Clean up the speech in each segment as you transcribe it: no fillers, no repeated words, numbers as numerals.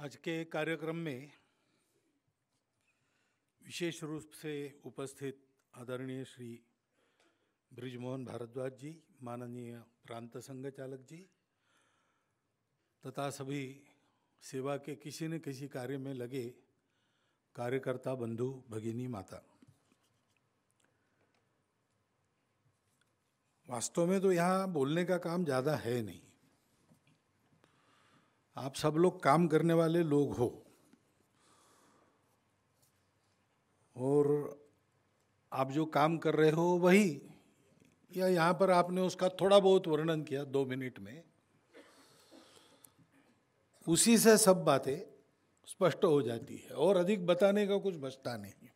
आज के कार्यक्रम में विशेष रूप से उपस्थित आदरणीय श्री बृजमोहन भारद्वाज जी, माननीय प्रांत संघ चालक जी तथा सभी सेवा के किसी न किसी कार्य में लगे कार्यकर्ता बंधु भगिनी माता। वास्तव में तो यहाँ बोलने का काम ज़्यादा है नहीं। आप सब लोग काम करने वाले लोग हो और आप जो काम कर रहे हो वही, या यहाँ पर आपने उसका थोड़ा बहुत वर्णन किया 2 मिनट में, उसी से सब बातें स्पष्ट हो जाती है और अधिक बताने का कुछ बचता नहीं।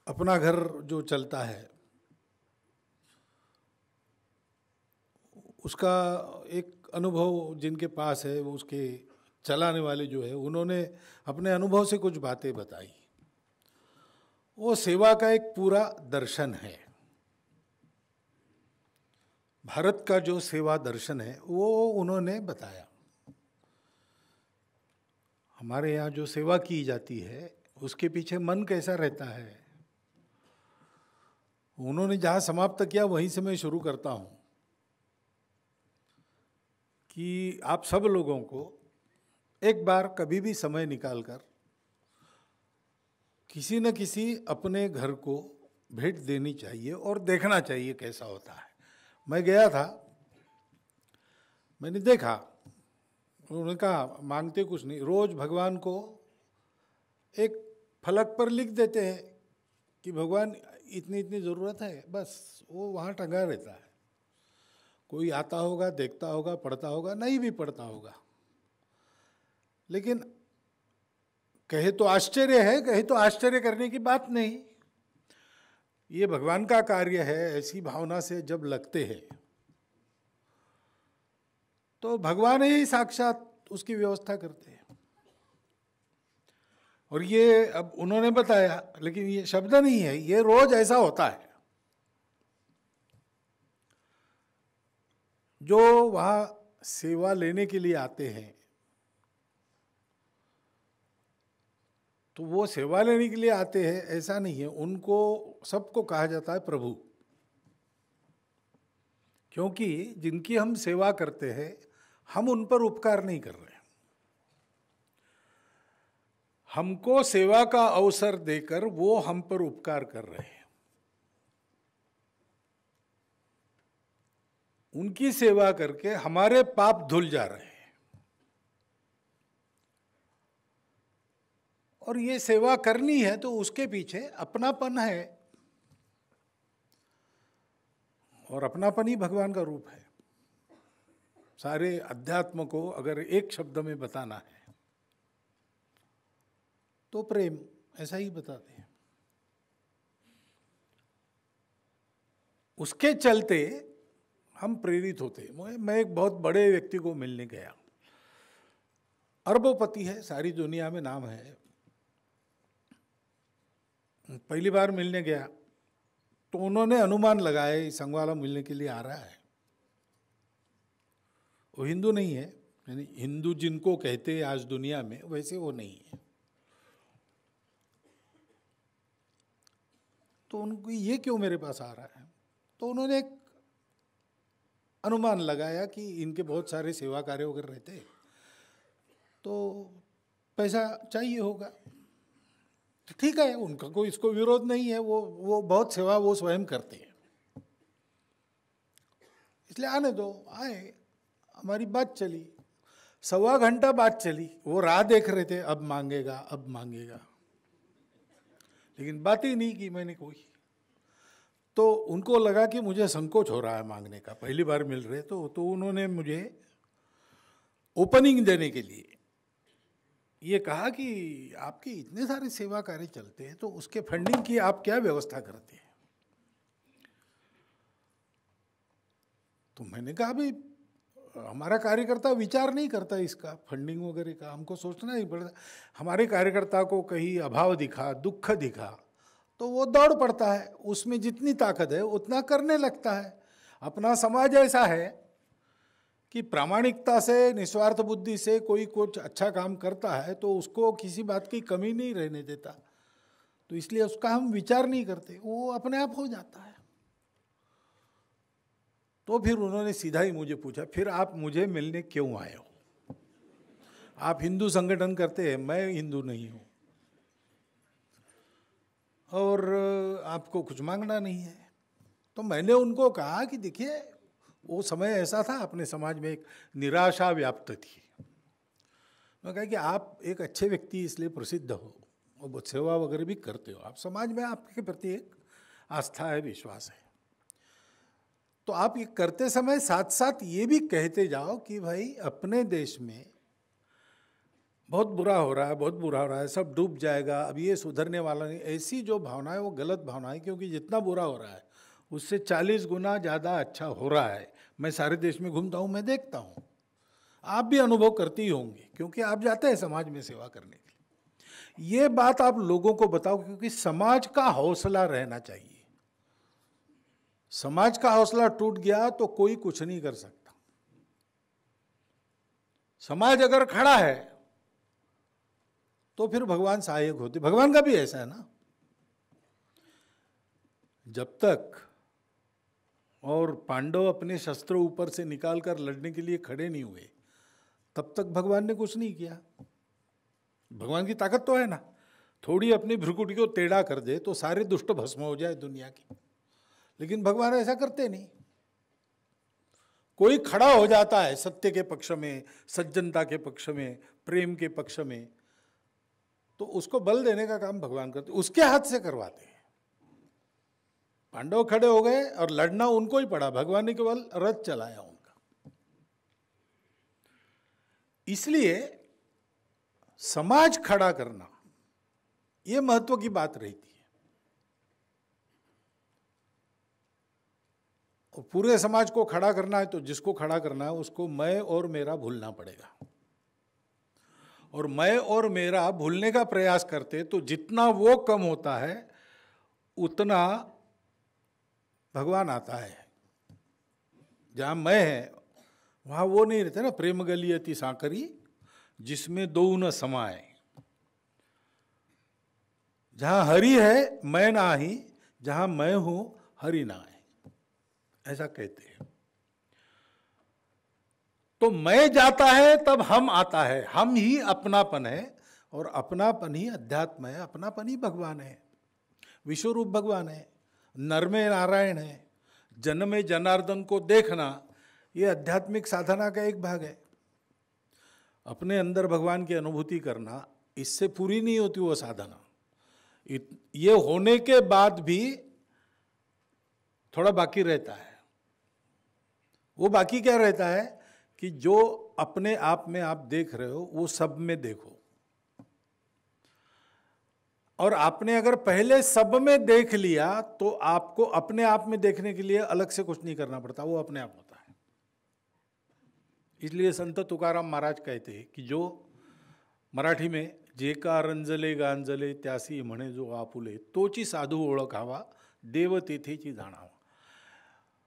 अपना घर जो चलता है उसका एक अनुभव जिनके पास है, वो उसके चलाने वाले जो है उन्होंने अपने अनुभव से कुछ बातें बताई। वो सेवा का एक पूरा दर्शन है। भारत का जो सेवा दर्शन है वो उन्होंने बताया। हमारे यहाँ जो सेवा की जाती है उसके पीछे मन कैसा रहता है, उन्होंने जहाँ समाप्त किया वहीं से मैं शुरू करता हूँ कि आप सब लोगों को एक बार कभी भी समय निकालकर किसी न किसी अपने घर को भेंट देनी चाहिए और देखना चाहिए कैसा होता है। मैं गया था, मैंने देखा, उन्होंने कहा मांगते कुछ नहीं, रोज भगवान को एक फलक पर लिख देते हैं कि भगवान इतनी इतनी ज़रूरत है, बस वो वहाँ टंगा रहता है। कोई आता होगा, देखता होगा, पढ़ता होगा, नहीं भी पढ़ता होगा, लेकिन कहे तो आश्चर्य है, कहे तो आश्चर्य करने की बात नहीं। ये भगवान का कार्य है, ऐसी भावना से जब लगते हैं तो भगवान ही साक्षात उसकी व्यवस्था करते हैं। और ये अब उन्होंने बताया, लेकिन ये शब्द नहीं है, ये रोज ऐसा होता है। जो वहाँ सेवा लेने के लिए आते हैं तो वो सेवा लेने के लिए आते हैं ऐसा नहीं है, उनको सबको कहा जाता है प्रभु, क्योंकि जिनकी हम सेवा करते हैं हम उन पर उपकार नहीं कर रहे। हमको सेवा का अवसर देकर वो हम पर उपकार कर रहे हैं। उनकी सेवा करके हमारे पाप धुल जा रहे हैं। और ये सेवा करनी है तो उसके पीछे अपनापन है, और अपनापन ही भगवान का रूप है। सारे अध्यात्म को अगर एक शब्द में बताना है तो प्रेम, ऐसा ही बताते हैं। उसके चलते हम प्रेरित होते। मैं एक बहुत बड़े व्यक्ति को मिलने गया, अरबोपति है, सारी दुनिया में नाम है। पहली बार मिलने गया तो उन्होंने अनुमान लगाया संघ वाला मिलने के लिए आ रहा है। वो हिंदू नहीं है, यानी हिंदू जिनको कहते हैं आज दुनिया में, वैसे वो नहीं है। तो उनको ये क्यों मेरे पास आ रहा है, तो उन्होंने एक अनुमान लगाया कि इनके बहुत सारे सेवा कार्य वगैरह रहते, तो पैसा चाहिए होगा। तो ठीक है, उनका कोई इसको विरोध नहीं है, वो बहुत सेवा वो स्वयं करते हैं, इसलिए आने दो। आए, हमारी बात चली, 1.25 घंटा बात चली। वो राह देख रहे थे, अब मांगेगा अब मांगेगा, लेकिन बात ही नहीं की मैंने कोई। तो उनको लगा कि मुझे संकोच हो रहा है मांगने का, पहली बार मिल रहे तो उन्होंने मुझे ओपनिंग देने के लिए ये कहा कि आपके इतने सारे सेवा कार्य चलते हैं तो उसके फंडिंग की आप क्या व्यवस्था करते हैं। तो मैंने कहा भाई हमारा कार्यकर्ता विचार नहीं करता इसका फंडिंग वगैरह का, हमको सोचना ही पड़ता। हमारे कार्यकर्ता को कहीं अभाव दिखा, दुख दिखा तो वो दौड़ पड़ता है, उसमें जितनी ताकत है उतना करने लगता है। अपना समाज ऐसा है कि प्रामाणिकता से, निस्वार्थ बुद्धि से कोई कुछ अच्छा काम करता है तो उसको किसी बात की कमी नहीं रहने देता, तो इसलिए उसका हम विचार नहीं करते, वो अपने आप हो जाता है। तो फिर उन्होंने सीधा ही मुझे पूछा, फिर आप मुझे मिलने क्यों आए हो? आप हिंदू संगठन करते हैं, मैं हिंदू नहीं हूं, और आपको कुछ मांगना नहीं है। तो मैंने उनको कहा कि देखिए, वो समय ऐसा था, अपने समाज में एक निराशा व्याप्त थी। मैं कहा कि आप एक अच्छे व्यक्ति इसलिए प्रसिद्ध हो और बहुत सेवा वगैरह भी करते हो, आप समाज में आपके प्रति एक आस्था है, विश्वास है, तो आप ये करते समय साथ साथ ये भी कहते जाओ कि भाई अपने देश में बहुत बुरा हो रहा है, बहुत बुरा हो रहा है, सब डूब जाएगा, अब ये सुधरने वाला नहीं। ऐसी जो भावना है वो गलत भावना है, क्योंकि जितना बुरा हो रहा है उससे 40 गुना ज़्यादा अच्छा हो रहा है। मैं सारे देश में घूमता हूँ, मैं देखता हूँ, आप भी अनुभव करते ही होंगे, क्योंकि आप जाते हैं समाज में सेवा करने के लिए। ये बात आप लोगों को बताओ, क्योंकि समाज का हौसला रहना चाहिए। समाज का हौसला टूट गया तो कोई कुछ नहीं कर सकता। समाज अगर खड़ा है तो फिर भगवान सहायक होते। भगवान का भी ऐसा है ना, जब तक और पांडव अपने शस्त्र ऊपर से निकालकर लड़ने के लिए खड़े नहीं हुए, तब तक भगवान ने कुछ नहीं किया। भगवान की ताकत तो है ना, थोड़ी अपनी भ्रुकुटी को टेढ़ा कर दे तो सारे दुष्ट भस्म हो जाए दुनिया की, लेकिन भगवान ऐसा करते नहीं। कोई खड़ा हो जाता है सत्य के पक्ष में, सज्जनता के पक्ष में, प्रेम के पक्ष में, तो उसको बल देने का काम भगवान करते, उसके हाथ से करवाते हैं। पांडव खड़े हो गए और लड़ना उनको ही पड़ा, भगवान ने केवल रथ चलाया उनका। इसलिए समाज खड़ा करना यह महत्व की बात रहती है, और पूरे समाज को खड़ा करना है तो जिसको खड़ा करना है उसको मैं और मेरा भूलना पड़ेगा, और मैं और मेरा भूलने का प्रयास करते तो जितना वो कम होता है उतना भगवान आता है। जहां मैं है वहां वो नहीं रहते ना, प्रेम गलियति सांकरी जिसमें दो न समाए। जहां हरि है मैं ना ही, जहां मैं हूं हरि ना है, ऐसा कहते हैं। तो मैं जाता है तब हम आता है, हम ही अपनापन है, और अपनापन ही अध्यात्म है, अपनापन ही भगवान है, विश्वरूप भगवान है, नर में नारायण है। जन में जनार्दन को देखना ये आध्यात्मिक साधना का एक भाग है। अपने अंदर भगवान की अनुभूति करना, इससे पूरी नहीं होती वो साधना। ये होने के बाद भी थोड़ा बाकी रहता है। वो बाकी क्या रहता है कि जो अपने आप में आप देख रहे हो वो सब में देखो, और आपने अगर पहले सब में देख लिया तो आपको अपने आप में देखने के लिए अलग से कुछ नहीं करना पड़ता, वो अपने आप होता है। इसलिए संत तुकाराम महाराज कहते हैं कि जो मराठी में जे का रंजले गांजले त्यासी म्हणे जो आपुले तोची साधू ओळखावा देव तेथेची जाणावा।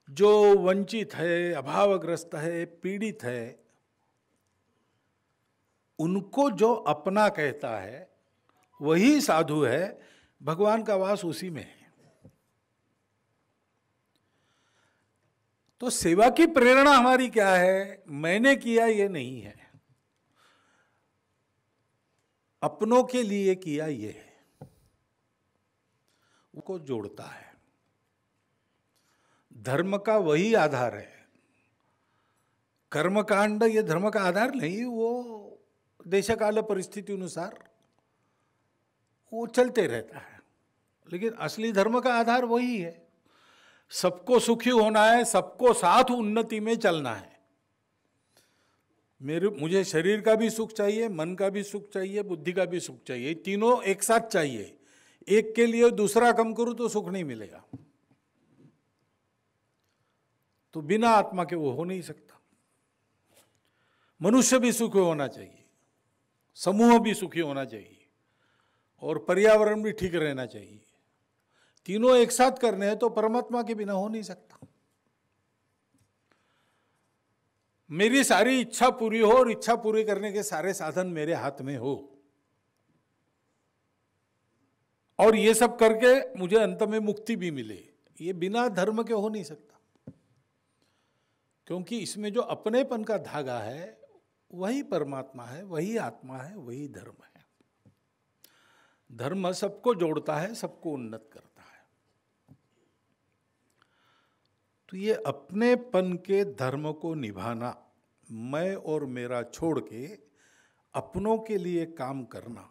जो वंचित है, अभावग्रस्त है, पीड़ित है, उनको जो अपना कहता है वही साधु है। भगवान का वास उसी में है। तो सेवा की प्रेरणा हमारी क्या है? मैंने किया ये नहीं है, अपनों के लिए किया ये है, उसको जोड़ता है। धर्म का वही आधार है। कर्मकांड ये धर्म का आधार नहीं, वो देशकाल परिस्थिति अनुसार वो चलते रहता है, लेकिन असली धर्म का आधार वही है। सबको सुखी होना है, सबको साथ उन्नति में चलना है। मुझे शरीर का भी सुख चाहिए, मन का भी सुख चाहिए, बुद्धि का भी सुख चाहिए, तीनों एक साथ चाहिए। एक के लिए दूसरा कम करूं तो सुख नहीं मिलेगा, तो बिना आत्मा के वो हो नहीं सकता। मनुष्य भी सुखी होना चाहिए, समूह भी सुखी होना चाहिए, और पर्यावरण भी ठीक रहना चाहिए। तीनों एक साथ करने हैं तो परमात्मा के बिना हो नहीं सकता। मेरी सारी इच्छा पूरी हो और इच्छा पूरी करने के सारे साधन मेरे हाथ में हो, और ये सब करके मुझे अंत में मुक्ति भी मिले, ये बिना धर्म के हो नहीं सकता। क्योंकि इसमें जो अपनेपन का धागा है वही परमात्मा है, वही आत्मा है, वही धर्म है। धर्म सबको जोड़ता है, सबको उन्नत करता है। तो ये अपनेपन के धर्म को निभाना, मैं और मेरा छोड़ के अपनों के लिए काम करना,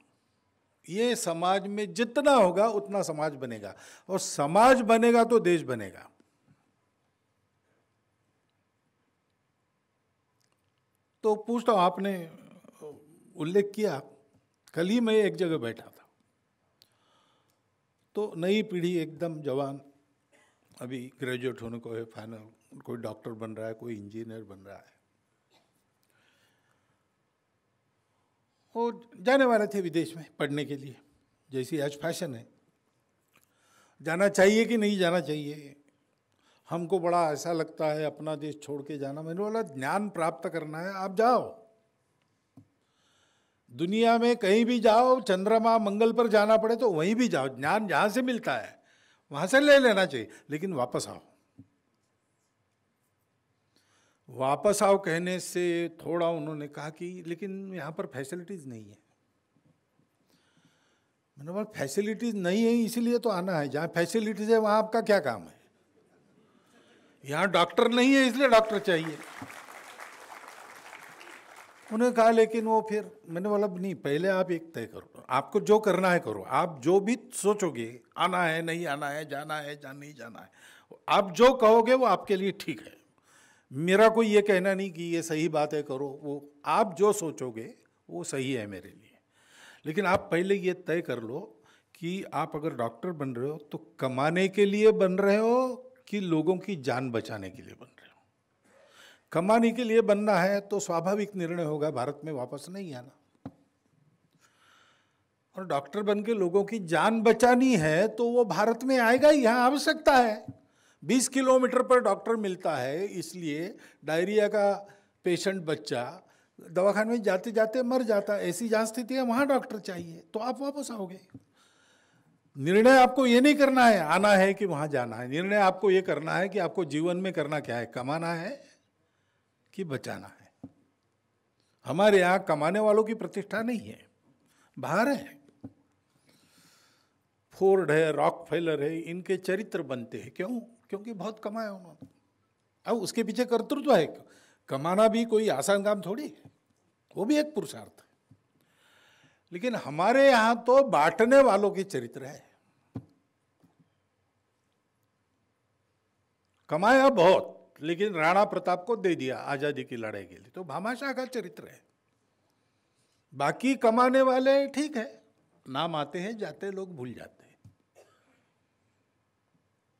ये समाज में जितना होगा उतना समाज बनेगा, और समाज बनेगा तो देश बनेगा। तो पूछता हूं, आपने उल्लेख किया, कल ही मैं एक जगह बैठा था, तो नई पीढ़ी एकदम जवान, अभी ग्रेजुएट होने को है, फाइनल, कोई डॉक्टर बन रहा है, कोई इंजीनियर बन रहा है, वो जाने वाले थे विदेश में पढ़ने के लिए, जैसी आज फैशन है। जाना चाहिए कि नहीं जाना चाहिए? हमको बड़ा ऐसा लगता है अपना देश छोड़ के जाना। मैंने बोला ज्ञान प्राप्त करना है, आप जाओ, दुनिया में कहीं भी जाओ, चंद्रमा मंगल पर जाना पड़े तो वहीं भी जाओ, ज्ञान जहाँ से मिलता है वहाँ से ले लेना चाहिए, लेकिन वापस आओ। वापस आओ कहने से थोड़ा उन्होंने कहा कि लेकिन यहाँ पर फैसिलिटीज नहीं है। मैंने बोला फैसिलिटीज नहीं है इसलिए तो आना है, जहाँ फैसिलिटीज है वहाँ आपका क्या काम है? यहाँ डॉक्टर नहीं है इसलिए डॉक्टर चाहिए। उन्होंने कहा लेकिन वो फिर, मैंने बोला नहीं, पहले आप एक तय करो, आपको जो करना है करो, आप जो भी सोचोगे, आना है नहीं आना है, जाना है नहीं जाना है, आप जो कहोगे वो आपके लिए ठीक है। मेरा कोई ये कहना नहीं कि ये सही बात है करो, वो आप जो सोचोगे वो सही है मेरे लिए। लेकिन आप पहले ये तय कर लो कि आप अगर डॉक्टर बन रहे हो तो कमाने के लिए बन रहे हो कि लोगों की जान बचाने के लिए बन रहे हो। कमाने के लिए बनना है तो स्वाभाविक निर्णय होगा भारत में वापस नहीं आना, और डॉक्टर बन के लोगों की जान बचानी है तो वो भारत में आएगा ही, यहाँ आवश्यकता है। 20 किलोमीटर पर डॉक्टर मिलता है, इसलिए डायरिया का पेशेंट बच्चा दवाखाने में जाते जाते मर जाता है, ऐसी जहाँ स्थिति है वहाँ डॉक्टर चाहिए, तो आप वापस आओगे। निर्णय आपको ये नहीं करना है आना है कि वहाँ जाना है, निर्णय आपको ये करना है कि आपको जीवन में करना क्या है, कमाना है कि बचाना है। हमारे यहाँ कमाने वालों की प्रतिष्ठा नहीं है, बाहर है। फोर्ड है, रॉकफेलर है, इनके चरित्र बनते हैं, क्यों? क्योंकि बहुत कमाया उन्होंने। अब उसके पीछे कर्तृत्व है, कमाना भी कोई आसान काम थोड़ी है, वो भी एक पुरुषार्थ है। लेकिन हमारे यहां तो बांटने वालों के चरित्र है। कमाया बहुत, लेकिन राणा प्रताप को दे दिया आजादी की लड़ाई के लिए, तो भामाशाह का चरित्र है। बाकी कमाने वाले ठीक है, नाम आते हैं जाते, लोग भूल जाते हैं।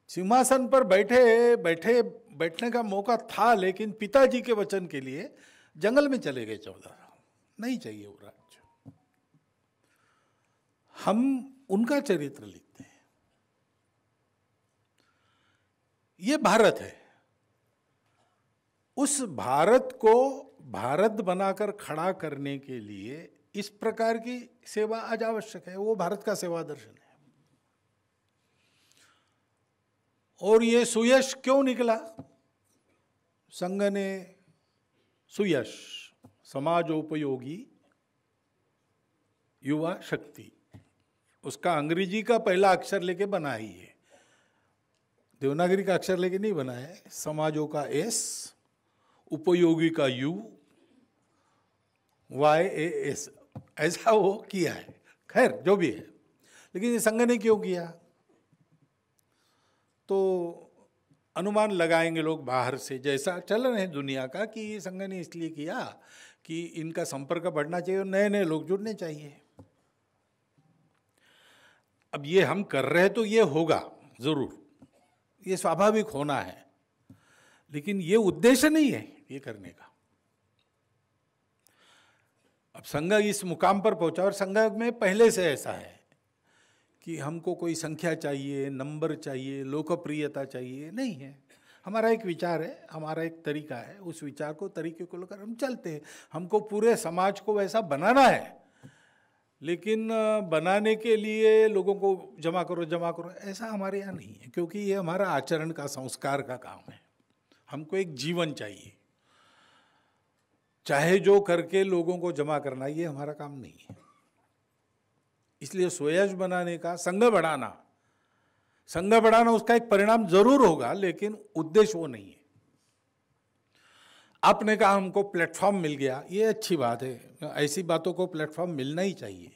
सिंहासन पर बैठने का मौका था, लेकिन पिताजी के वचन के लिए जंगल में चले गए 14 साल। नहीं चाहिए वो राज्य। हम उनका चरित्र लिखते हैं। ये भारत है, उस भारत को भारत बनाकर खड़ा करने के लिए इस प्रकार की सेवा आज आवश्यक है। वो भारत का सेवा दर्शन है। और ये सुयश क्यों निकला? संघ ने सुयश, समाजोपयोगी युवा शक्ति, उसका अंग्रेजी का पहला अक्षर लेके बना ही है, देवनागरी का अक्षर लेके नहीं बना है। समाजों का एस, उपयोगी का यू, YAS, ऐसा वो किया है। खैर जो भी है, लेकिन ये संघ ने क्यों किया? तो अनुमान लगाएंगे लोग बाहर से, जैसा चल रहे हैं दुनिया का, कि ये संघ ने इसलिए किया कि इनका संपर्क बढ़ना चाहिए और नए नए लोग जुड़ने चाहिए। अब ये हम कर रहे हैं तो ये होगा जरूर, ये स्वाभाविक होना है, लेकिन ये उद्देश्य नहीं है ये करने का। अब संघ इस मुकाम पर पहुंचा, और संघ में पहले से ऐसा है कि हमको कोई संख्या चाहिए, नंबर चाहिए, लोकप्रियता चाहिए, नहीं है। हमारा एक विचार है, हमारा एक तरीका है, उस विचार को, तरीके को लेकर हम चलते हैं। हमको पूरे समाज को वैसा बनाना है, लेकिन बनाने के लिए लोगों को जमा करो, ऐसा हमारे यहाँ नहीं है, क्योंकि ये हमारा आचरण का, संस्कार का काम है। हमको एक जीवन चाहिए, चाहे जो करके लोगों को जमा करना, ये हमारा काम नहीं है। इसलिए स्वयं बनाने का, संघ बढ़ाना उसका एक परिणाम जरूर होगा, लेकिन उद्देश्य वो नहीं है। आपने कहा हमको प्लेटफॉर्म मिल गया, ये अच्छी बात है, ऐसी बातों को प्लेटफॉर्म मिलना ही चाहिए,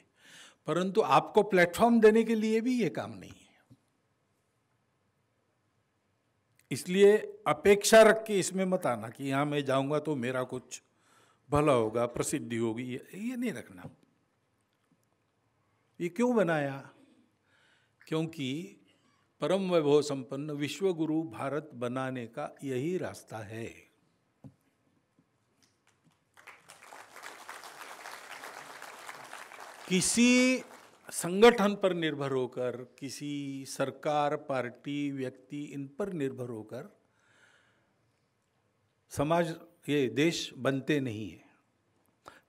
परंतु आपको प्लेटफॉर्म देने के लिए भी ये काम नहीं है। इसलिए अपेक्षा रख के इसमें मत आना कि यहां मैं जाऊंगा तो मेरा कुछ भला होगा, प्रसिद्धि होगी, ये नहीं रखना। ये क्यों बनाया? क्योंकि परम वैभव संपन्न विश्व गुरु भारत बनाने का यही रास्ता है। किसी संगठन पर निर्भर होकर, किसी सरकार, पार्टी, व्यक्ति, इन पर निर्भर होकर समाज, ये देश बनते नहीं है।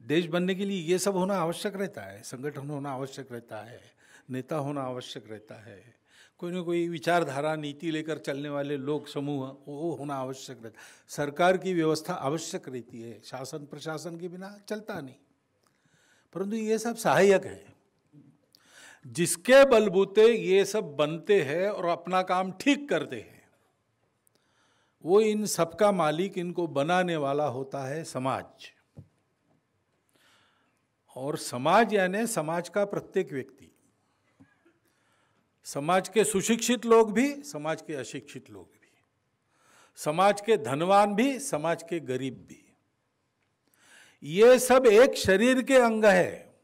देश बनने के लिए ये सब होना आवश्यक रहता है, संगठन होना आवश्यक रहता है, नेता होना आवश्यक रहता है, कोई ना कोई विचारधारा, नीति लेकर चलने वाले लोग, समूह, वो होना आवश्यक रहता है। सरकार की व्यवस्था आवश्यक रहती है, शासन प्रशासन के बिना चलता नहीं। परंतु ये सब सहायक है, जिसके बलबूते ये सब बनते हैं और अपना काम ठीक करते हैं, वो इन सबका मालिक, इनको बनाने वाला होता है समाज। और समाज यानी समाज का प्रत्येक व्यक्ति, समाज के सुशिक्षित लोग भी, समाज के अशिक्षित लोग भी, समाज के धनवान भी, समाज के गरीब भी, ये सब एक शरीर के अंग है।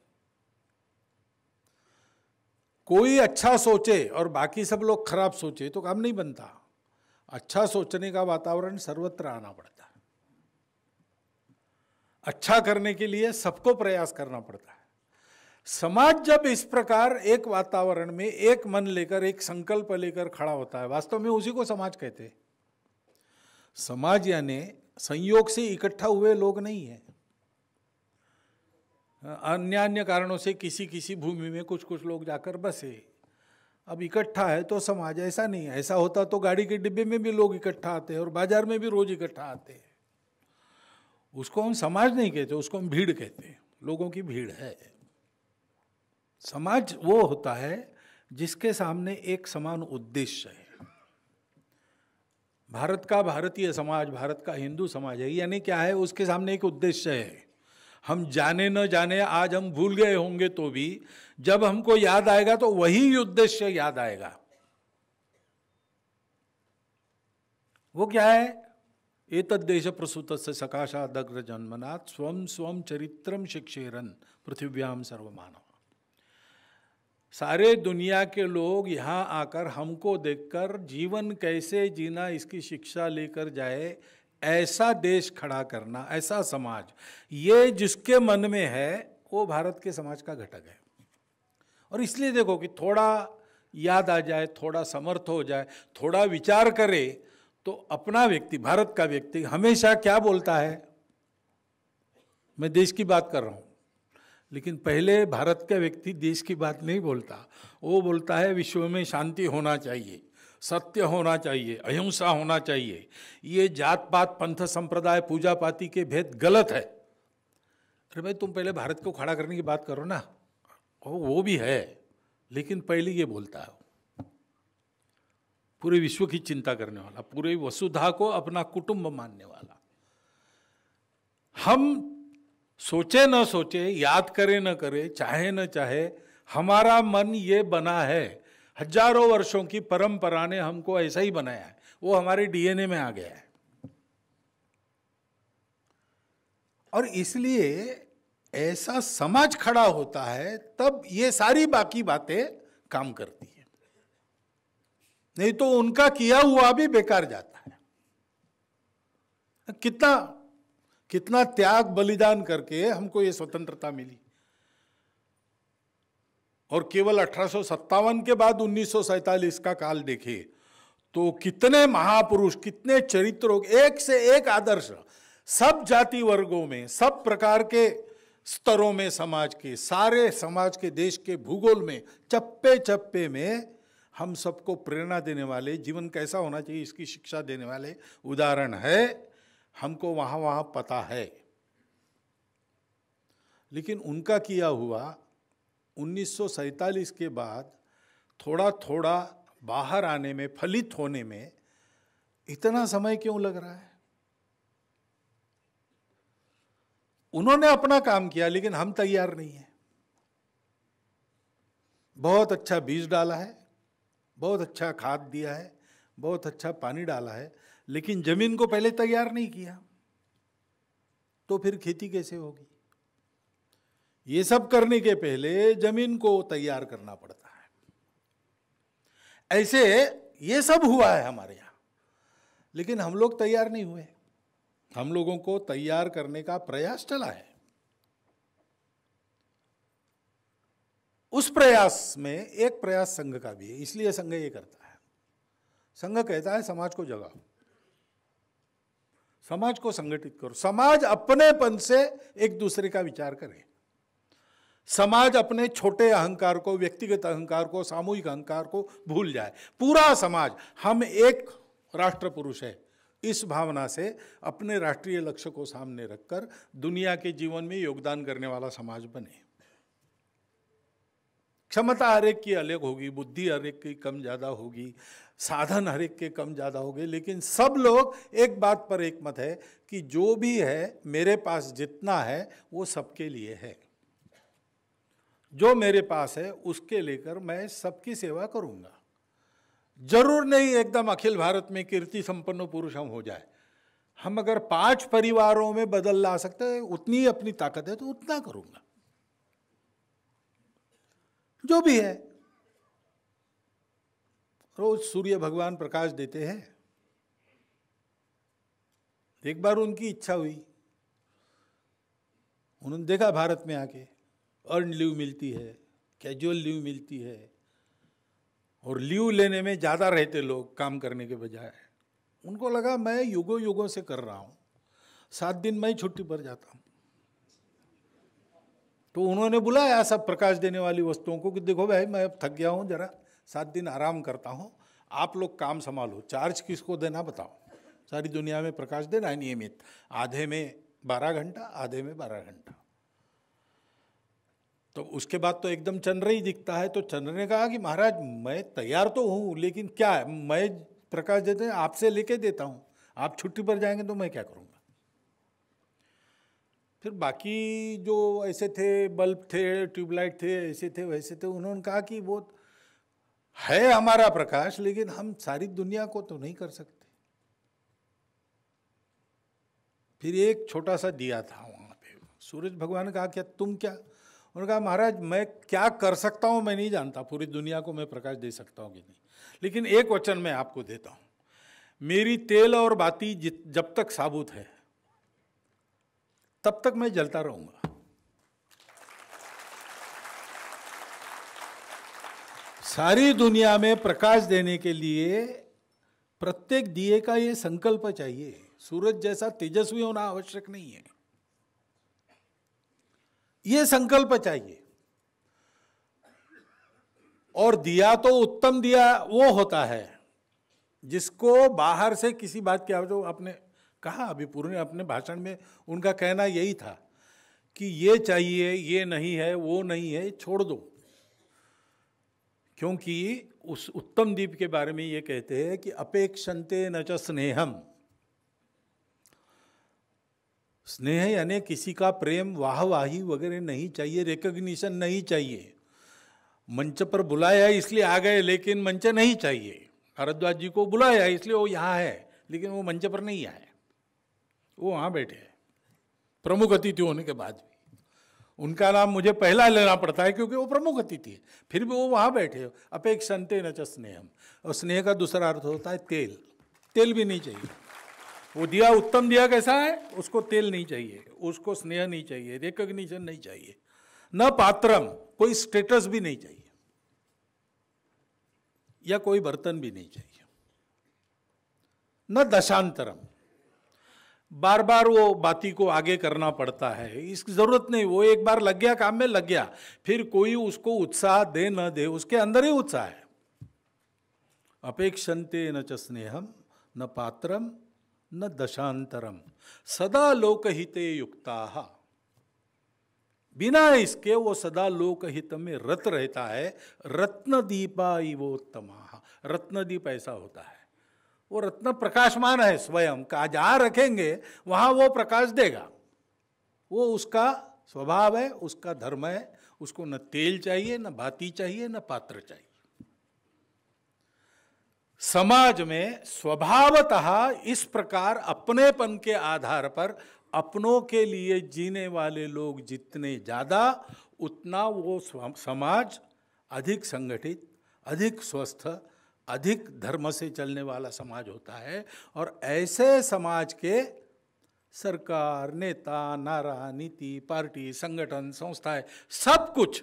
कोई अच्छा सोचे और बाकी सब लोग खराब सोचे तो काम नहीं बनता। अच्छा सोचने का वातावरण सर्वत्र आना पड़ता है। अच्छा करने के लिए सबको प्रयास करना पड़ता है। समाज जब इस प्रकार एक वातावरण में एक मन लेकर, एक संकल्प लेकर खड़ा होता है, वास्तव में उसी को समाज कहते हैं। समाज यानी संयोग से इकट्ठा हुए लोग नहीं है, अन्य अन्य कारणों से किसी किसी भूमि में कुछ कुछ लोग जाकर बसे, अब इकट्ठा है तो समाज। ऐसा नहीं है, ऐसा होता तो गाड़ी के डिब्बे में भी लोग इकट्ठा आते हैं और बाजार में भी रोज इकट्ठा आते हैं। उसको हम समाज नहीं कहते, उसको हम भीड़ कहते हैं, लोगों की भीड़ है। समाज वो होता है जिसके सामने एक समान उद्देश्य है। भारत का भारतीय समाज, भारत का हिंदू समाज है, यानी क्या है, उसके सामने एक उद्देश्य है। हम जाने न जाने, आज हम भूल गए होंगे तो भी जब हमको याद आएगा तो वही उद्देश्य याद आएगा। वो क्या है? एतद्देश प्रसूतस्य सकाशादग्र जन्मनात् स्वम स्वम चरित्रम शिक्षेरन पृथिव्याम सर्वमानव। सारे दुनिया के लोग यहाँ आकर हमको देखकर जीवन कैसे जीना इसकी शिक्षा लेकर जाए, ऐसा देश खड़ा करना, ऐसा समाज, ये जिसके मन में है वो भारत के समाज का घटक है। और इसलिए देखो कि थोड़ा याद आ जाए, थोड़ा समर्थ हो जाए, थोड़ा विचार करे तो अपना व्यक्ति, भारत का व्यक्ति हमेशा क्या बोलता है, मैं देश की बात कर रहा हूँ, लेकिन पहले भारत का व्यक्ति देश की बात नहीं बोलता, वो बोलता है विश्व में शांति होना चाहिए, सत्य होना चाहिए, अहिंसा होना चाहिए, ये जात पात पंथ संप्रदाय पूजा पाती के भेद गलत है। अरे भाई तुम पहले भारत को खड़ा करने की बात करो ना, वो भी है, लेकिन पहले ये बोलता है पूरे विश्व की चिंता करने वाला, पूरे वसुधा को अपना कुटुंब मानने वाला। हम सोचे न सोचे, याद करे न करे, चाहे न चाहे, हमारा मन ये बना है, हजारों वर्षों की परंपरा ने हमको ऐसा ही बनाया है, वो हमारे डीएनए में आ गया है। और इसलिए ऐसा समाज खड़ा होता है तब ये सारी बाकी बातें काम करती है, नहीं तो उनका किया हुआ भी बेकार जाता है। कितना कितना त्याग बलिदान करके हमको ये स्वतंत्रता मिली, और केवल 1857 के बाद 1947 का काल देखे तो कितने महापुरुष, कितने चरित्रों, एक से एक आदर्श, सब जाति वर्गों में, सब प्रकार के स्तरों में, समाज के, सारे समाज के, देश के भूगोल में, चप्पे चप्पे में हम सबको प्रेरणा देने वाले, जीवन कैसा होना चाहिए इसकी शिक्षा देने वाले उदाहरण है। हमको वहां वहां पता है, लेकिन उनका किया हुआ 1947 के बाद थोड़ा थोड़ा बाहर आने में, फलित होने में इतना समय क्यों लग रहा है? उन्होंने अपना काम किया, लेकिन हम तैयार नहीं हैं। बहुत अच्छा बीज डाला है, बहुत अच्छा खाद दिया है, बहुत अच्छा पानी डाला है, लेकिन जमीन को पहले तैयार नहीं किया, तो फिर खेती कैसे होगी? ये सब करने के पहले जमीन को तैयार करना पड़ता है। ऐसे ये सब हुआ है हमारे यहां, लेकिन हम लोग तैयार नहीं हुए। हम लोगों को तैयार करने का प्रयास चला है। उस प्रयास में एक प्रयास संघ का भी है, इसलिए संघ ये करता है। संघ कहता है समाज को जगाओ, समाज को संगठित करो, समाज अपनेपन से एक दूसरे का विचार करे, समाज अपने छोटे अहंकार को, व्यक्तिगत अहंकार को, सामूहिक अहंकार को भूल जाए। पूरा समाज, हम एक राष्ट्र पुरुष है, इस भावना से अपने राष्ट्रीय लक्ष्य को सामने रखकर दुनिया के जीवन में योगदान करने वाला समाज बने। क्षमता हर एक की अलग होगी, बुद्धि हर एक की कम ज्यादा होगी, साधन हर एक के कम ज्यादा होंगे, लेकिन सब लोग एक बात पर एक मत है कि जो भी है, मेरे पास जितना है वो सबके लिए है। जो मेरे पास है उसके लेकर मैं सबकी सेवा करूंगा। जरूर नहीं एकदम अखिल भारत में कीर्ति संपन्न पुरुष हम हो जाए। हम अगर 5 परिवारों में बदल ला सकते हैं, उतनी अपनी ताकत है तो उतना करूंगा। जो भी है, रोज सूर्य भगवान प्रकाश देते हैं। एक बार उनकी इच्छा हुई, उन्होंने देखा भारत में आके अर्न लीव मिलती है, कैजुअल लीव मिलती है, और लीव लेने में ज़्यादा रहते लोग काम करने के बजाय। उनको लगा मैं युगों युगों से कर रहा हूँ, 7 दिन मैं छुट्टी पर जाता हूँ। तो उन्होंने बुलाया सब प्रकाश देने वाली वस्तुओं को कि देखो भाई, मैं अब थक गया हूँ, जरा 7 दिन आराम करता हूँ, आप लोग काम संभालो। चार्ज किसको देना बताओ? सारी दुनिया में प्रकाश देना है नियमित, आधे में 12 घंटा, आधे में 12 घंटा। तो उसके बाद तो एकदम चंद्र ही दिखता है। तो चंद्र ने कहा कि महाराज मैं तैयार तो हूँ, लेकिन क्या है, मैं प्रकाश देते हैं आपसे लेके देता हूँ, आप छुट्टी पर जाएंगे तो मैं क्या करूँगा? फिर बाकी जो ऐसे थे, बल्ब थे, ट्यूबलाइट थे, ऐसे थे वैसे थे, उन्होंने कहा कि वो है हमारा प्रकाश, लेकिन हम सारी दुनिया को तो नहीं कर सकते। फिर एक छोटा सा दिया था वहाँ पे, सूरज भगवान ने कहा क्या तुम क्या? उन्होंने कहा महाराज मैं क्या कर सकता हूँ मैं नहीं जानता, पूरी दुनिया को मैं प्रकाश दे सकता हूँ कि नहीं, लेकिन एक वचन मैं आपको देता हूँ, मेरी तेल और बाती जब तक साबुत है तब तक मैं जलता रहूंगा। सारी दुनिया में प्रकाश देने के लिए प्रत्येक दिए का ये संकल्प चाहिए। सूरज जैसा तेजस्वी होना आवश्यक नहीं है, ये संकल्प चाहिए। और दिया तो उत्तम दिया वो होता है जिसको बाहर से किसी बात की आवश्यकता। आपने कहा अभी पूर्ण अपने भाषण में, उनका कहना यही था कि ये चाहिए, ये नहीं है, वो नहीं है, छोड़ दो। क्योंकि उस उत्तम दीप के बारे में ये कहते हैं कि अपेक्षन्ते न च स्नेहम। स्नेह यानी किसी का प्रेम, वाहवाही वगैरह नहीं चाहिए, रिकॉग्निशन नहीं चाहिए। मंच पर बुलाया इसलिए आ गए, लेकिन मंच नहीं चाहिए। भारद्वाज जी को बुलाया इसलिए वो यहाँ है, लेकिन वो मंच पर नहीं आए, वो वहाँ बैठे हैं। प्रमुख अतिथि होने के बाद भी उनका नाम मुझे पहला लेना पड़ता है क्योंकि वो प्रमुख अतिथि है, फिर भी वो वहाँ बैठे। अपेक्षन्ते न च स्नेहम। और स्नेह का दूसरा अर्थ होता है तेल। तेल भी नहीं चाहिए। वो दिया उत्तम दिया कैसा है, उसको तेल नहीं चाहिए, उसको स्नेह नहीं चाहिए, रिकॉग्निशन नहीं चाहिए, न पात्रम, कोई स्टेटस भी नहीं चाहिए, या कोई बर्तन भी नहीं चाहिए। न दशांतरम। बार बार वो बाती को आगे करना पड़ता है, इसकी जरूरत नहीं। वो एक बार लग गया काम में, लग गया, फिर कोई उसको उत्साह दे न दे, उसके अंदर ही उत्साह है। अपेक्षन्ते न च स्नेहम न पात्रम न दशांतरम सदा लोकहिते युक्ताः। बिना इसके वो सदा लोकहित में रत रहता है। रत्नदीपा इवोत्तमा। रत्नदीप ऐसा होता है, वो रत्न प्रकाशमान है स्वयं का, जहां रखेंगे वहां वो प्रकाश देगा। वो उसका स्वभाव है, उसका धर्म है। उसको न तेल चाहिए, न बाती चाहिए, न पात्र चाहिए। समाज में स्वभावतः इस प्रकार अपनेपन के आधार पर अपनों के लिए जीने वाले लोग जितने ज्यादा, उतना वो समाज अधिक संगठित, अधिक स्वस्थ, अधिक धर्म से चलने वाला समाज होता है। और ऐसे समाज के सरकार, नेता, नारा, नीति, पार्टी, संगठन, संस्थाएं, सब कुछ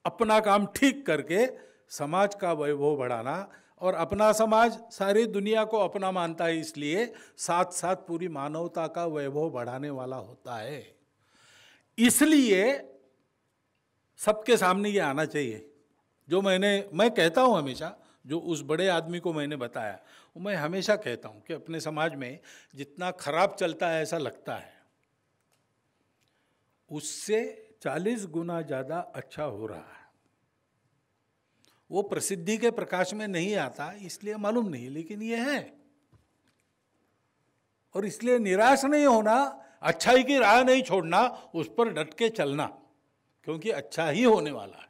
अपना काम ठीक करके समाज का वैभव बढ़ाना, और अपना समाज सारी दुनिया को अपना मानता है, इसलिए साथ साथ पूरी मानवता का वैभव बढ़ाने वाला होता है। इसलिए सबके सामने ये आना चाहिए। जो मैं कहता हूं हमेशा, जो उस बड़े आदमी को मैंने बताया, वो मैं हमेशा कहता हूं कि अपने समाज में जितना खराब चलता है ऐसा लगता है, उससे 40 गुना ज्यादा अच्छा हो रहा है। वो प्रसिद्धि के प्रकाश में नहीं आता, इसलिए मालूम नहीं, लेकिन ये है। और इसलिए निराश नहीं होना, अच्छाई की राह नहीं छोड़ना, उस पर डट के चलना, क्योंकि अच्छा ही होने वाला है।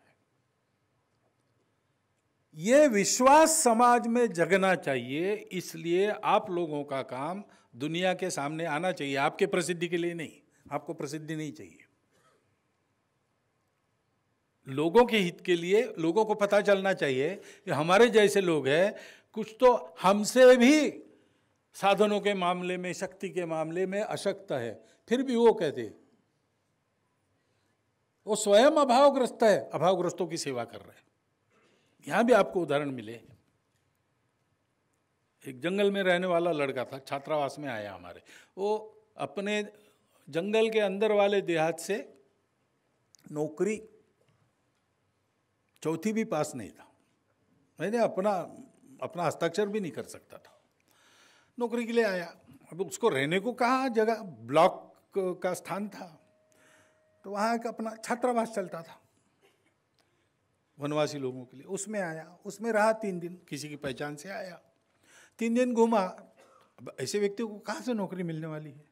ये विश्वास समाज में जगना चाहिए। इसलिए आप लोगों का काम दुनिया के सामने आना चाहिए, आपके प्रसिद्धि के लिए नहीं। आपको प्रसिद्धि नहीं चाहिए, लोगों के हित के लिए। लोगों को पता चलना चाहिए कि हमारे जैसे लोग हैं, कुछ तो हमसे भी साधनों के मामले में, शक्ति के मामले में अशक्त है, फिर भी वो कहते, वो स्वयं अभावग्रस्त है, अभावग्रस्तों की सेवा कर रहे हैं। यहां भी आपको उदाहरण मिले। एक जंगल में रहने वाला लड़का था, छात्रावास में आया हमारे। वो अपने जंगल के अंदर वाले देहात से नौकरी, चौथी भी पास नहीं था, मैंने अपना हस्ताक्षर भी नहीं कर सकता था, नौकरी के लिए आया। अब उसको रहने को कहाँ जगह, ब्लॉक का स्थान था, तो वहाँ एक अपना छात्रावास चलता था वनवासी लोगों के लिए, उसमें आया। उसमें रहा 3 दिन, किसी की पहचान से आया, 3 दिन घूमा। अब ऐसे व्यक्ति को कहाँ से नौकरी मिलने वाली है?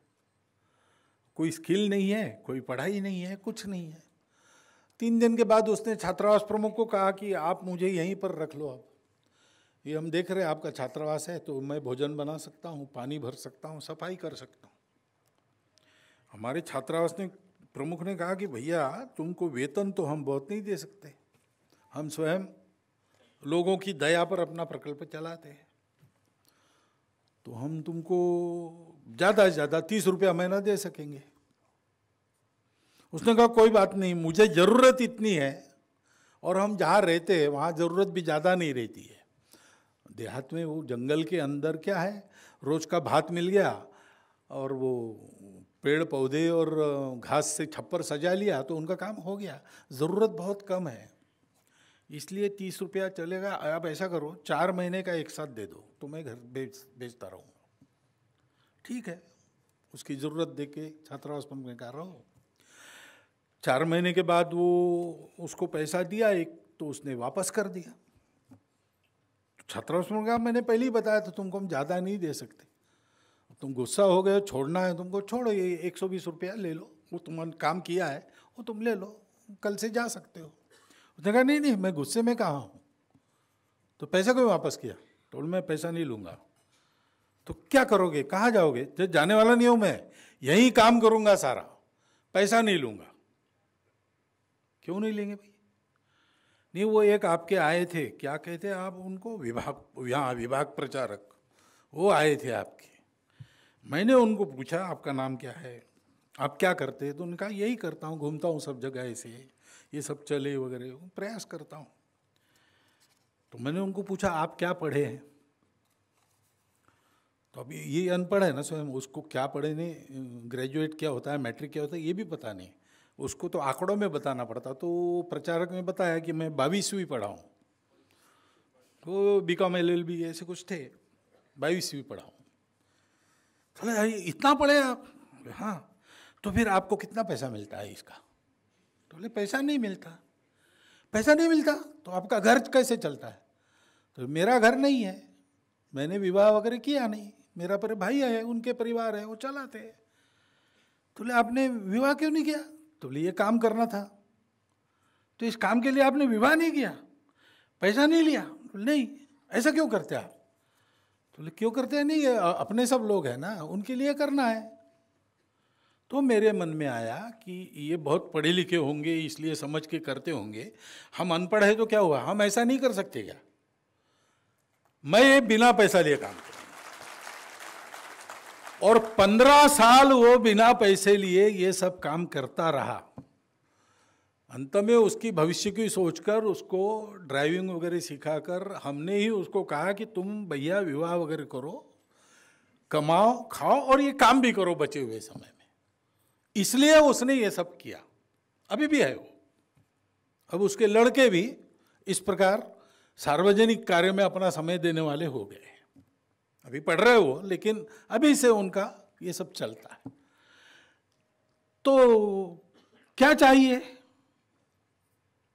कोई स्किल नहीं है, कोई पढ़ाई नहीं है, कुछ नहीं है। 3 दिन के बाद उसने छात्रावास प्रमुख को कहा कि आप मुझे यहीं पर रख लो। अब ये हम देख रहे हैं आपका छात्रावास है, तो मैं भोजन बना सकता हूँ, पानी भर सकता हूँ, सफाई कर सकता हूँ। हमारे छात्रावास ने प्रमुख ने कहा कि भैया तुमको वेतन तो हम बहुत नहीं दे सकते, हम स्वयं लोगों की दया पर अपना प्रकल्प चलाते हैं, तो हम तुमको ज़्यादा से ज़्यादा 30 रुपया महीना दे सकेंगे। उसने कहा कोई बात नहीं, मुझे ज़रूरत इतनी है, और हम जहाँ रहते हैं वहाँ ज़रूरत भी ज़्यादा नहीं रहती है। देहात में वो जंगल के अंदर क्या है, रोज़ का भात मिल गया, और वो पेड़ पौधे और घास से छप्पर सजा लिया, तो उनका काम हो गया। ज़रूरत बहुत कम है, इसलिए 30 रुपया चलेगा। आप ऐसा करो 4 महीने का एक साथ दे दो, तो मैं घर बेचता रहूँगा। ठीक है, उसकी ज़रूरत देख के छात्रावास में कह रहा हूँ। 4 महीने के बाद वो उसको पैसा दिया एक, तो उसने वापस कर दिया। छात्रावास में कहा मैंने पहले ही बताया था तुमको हम ज़्यादा नहीं दे सकते, तुम गुस्सा हो गए, छोड़ना है तुमको, छोड़ो, ये 120 रुपया ले लो, वो तुमने काम किया है वो तुम ले लो, कल से जा सकते हो। उसने कहा नहीं नहीं, मैं गुस्से में कहाँ हूँ, तो पैसा क्यों वापस किया? तो मैं पैसा नहीं लूँगा। तो क्या करोगे, कहाँ जाओगे? जब जाने वाला नहीं हूँ मैं, यहीं काम करूँगा सारा, पैसा नहीं लूँगा। क्यों नहीं लेंगे भाई? नहीं, वो एक आपके आए थे, क्या कहते हैं आप उनको, विभाग प्रचारक, वो आए थे आपके। मैंने उनको पूछा आपका नाम क्या है, आप क्या करते हैं? तो उनका यही करता हूँ, घूमता हूँ सब जगह, ऐसे ये सब चले वगैरह प्रयास करता हूँ। तो मैंने उनको पूछा आप क्या पढ़े हैं? तो अभी ये अनपढ़ है ना स्वयं, उसको क्या पढ़े नहीं, ग्रेजुएट क्या होता है, मैट्रिक क्या होता है, ये भी पता नहीं, उसको तो आंकड़ों में बताना पड़ता। तो प्रचारक ने बताया कि मैं 22वीं पढ़ा हूँ, तो BCom LLB ऐसे कुछ थे, 22वीं पढ़ा हूँ। चले इतना पढ़े आप? हाँ। तो फिर आपको कितना पैसा मिलता है इसका? तो बोले पैसा नहीं मिलता। पैसा नहीं मिलता तो आपका घर कैसे चलता है? तो मेरा घर नहीं है, मैंने विवाह वगैरह किया नहीं, मेरा पर भाई है, उनके परिवार है, वो चलाते। तो बोले आपने विवाह क्यों नहीं किया? तो बोले ये काम करना था। तो इस काम के लिए आपने विवाह नहीं किया, पैसा नहीं लिया? तो नहीं, ऐसा क्यों करते आप? तो बोले क्यों करते हैं? नहीं, अपने सब लोग हैं ना, उनके लिए करना है। तो मेरे मन में आया कि ये बहुत पढ़े लिखे होंगे इसलिए समझ के करते होंगे, हम अनपढ़ है तो क्या हुआ, हम ऐसा नहीं कर सकते क्या? मैं बिना पैसा लिए काम करूं। और 15 साल वो बिना पैसे लिए ये सब काम करता रहा। अंत में उसकी भविष्य की सोचकर उसको ड्राइविंग वगैरह सिखाकर हमने ही उसको कहा कि तुम भैया विवाह वगैरह करो, कमाओ खाओ और ये काम भी करो बचे हुए समय में। इसलिए उसने ये सब किया, अभी भी है वो। अब उसके लड़के भी इस प्रकार सार्वजनिक कार्य में अपना समय देने वाले हो गए। अभी पढ़ रहे हो, लेकिन अभी से उनका ये सब चलता है। तो क्या चाहिए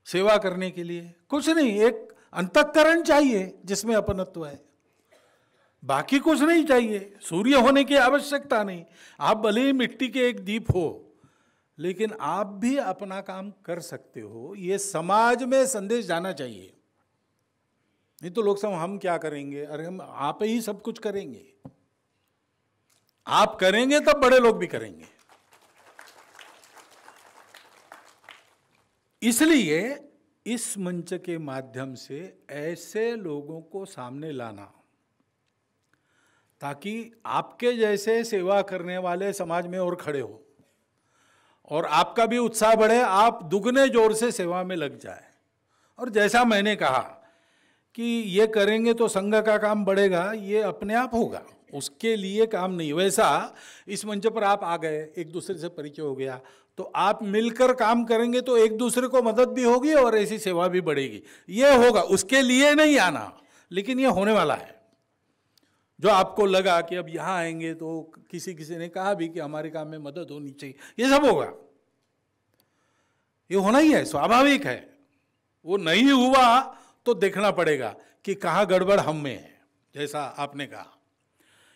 सेवा करने के लिए? कुछ नहीं, एक अंतःकरण चाहिए जिसमें अपनत्व है, बाकी कुछ नहीं चाहिए। सूर्य होने की आवश्यकता नहीं, आप भले ही मिट्टी के एक दीप हो, लेकिन आप भी अपना काम कर सकते हो। ये समाज में संदेश जाना चाहिए। नहीं तो लोग सब हम क्या करेंगे, अरे हम आप ही सब कुछ करेंगे। आप करेंगे तब बड़े लोग भी करेंगे। इसलिए इस मंच के माध्यम से ऐसे लोगों को सामने लाना ताकि आपके जैसे सेवा करने वाले समाज में और खड़े हो और आपका भी उत्साह बढ़े, आप दुगने जोर से सेवा में लग जाए। और जैसा मैंने कहा कि ये करेंगे तो संघ का काम बढ़ेगा, ये अपने आप होगा, उसके लिए काम नहीं। वैसा इस मंच पर आप आ गए, एक दूसरे से परिचय हो गया, तो आप मिलकर काम करेंगे तो एक दूसरे को मदद भी होगी और ऐसी सेवा भी बढ़ेगी। ये होगा, उसके लिए नहीं आना, लेकिन ये होने वाला है। जो आपको लगा कि अब यहाँ आएंगे तो किसी ने कहा भी कि हमारे काम में मदद होनी चाहिए, ये सब होगा, ये होना ही है, स्वाभाविक है। वो नहीं हुआ तो देखना पड़ेगा कि कहाँ गड़बड़ हम में है। जैसा आपने कहा,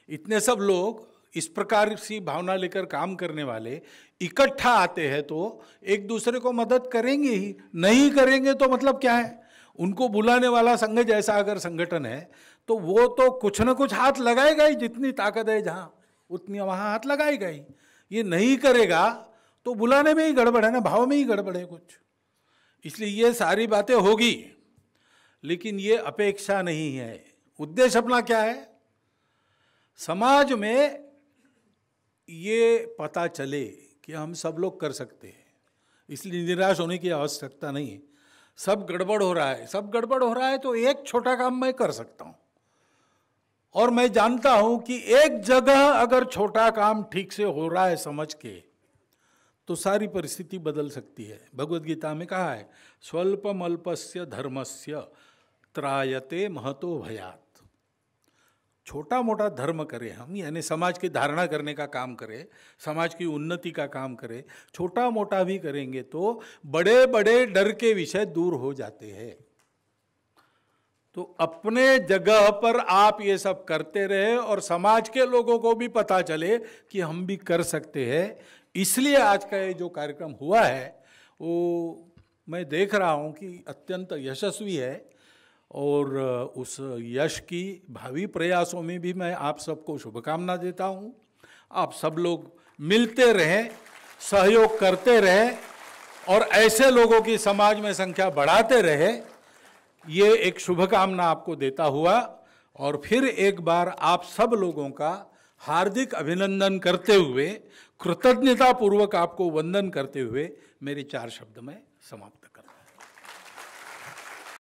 इतने सब लोग इस प्रकार की भावना लेकर काम करने वाले इकट्ठा आते हैं तो एक दूसरे को मदद करेंगे ही। नहीं करेंगे तो मतलब क्या है? उनको बुलाने वाला संघ जैसा अगर संगठन है तो वो तो कुछ न कुछ हाथ लगाएगा ही, जितनी ताकत है जहां उतनी वहां हाथ लगाएगा ही। ये नहीं करेगा तो बुलाने में ही गड़बड़ है ना, भाव में ही गड़बड़ है कुछ। इसलिए ये सारी बातें होगी, लेकिन ये अपेक्षा नहीं है। उद्देश्य अपना क्या है? समाज में ये पता चले कि हम सब लोग कर सकते हैं, इसलिए निराश होने की आवश्यकता नहीं। सब गड़बड़ हो रहा है, सब गड़बड़ हो रहा है तो एक छोटा काम मैं कर सकता हूं। और मैं जानता हूं कि एक जगह अगर छोटा काम ठीक से हो रहा है समझ के, तो सारी परिस्थिति बदल सकती है। भगवद गीता में कहा है, स्वल्पम अल्पस्य धर्मस्य त्रायते महतो भयात। छोटा मोटा धर्म करें हम, यानी समाज की धारणा करने का काम करें, समाज की उन्नति का काम करें, छोटा मोटा भी करेंगे तो बड़े बड़े डर के विषय दूर हो जाते हैं। तो अपने जगह पर आप ये सब करते रहे और समाज के लोगों को भी पता चले कि हम भी कर सकते हैं। इसलिए आज का ये जो कार्यक्रम हुआ है वो मैं देख रहा हूँ कि अत्यंत यशस्वी है, और उस यश की भावी प्रयासों में भी मैं आप सबको शुभकामना देता हूँ। आप सब लोग मिलते रहें, सहयोग करते रहें और ऐसे लोगों की समाज में संख्या बढ़ाते रहे, ये एक शुभकामना आपको देता हुआ और फिर एक बार आप सब लोगों का हार्दिक अभिनंदन करते हुए, कृतज्ञता पूर्वक आपको वंदन करते हुए मेरे 4 शब्द में समाप्त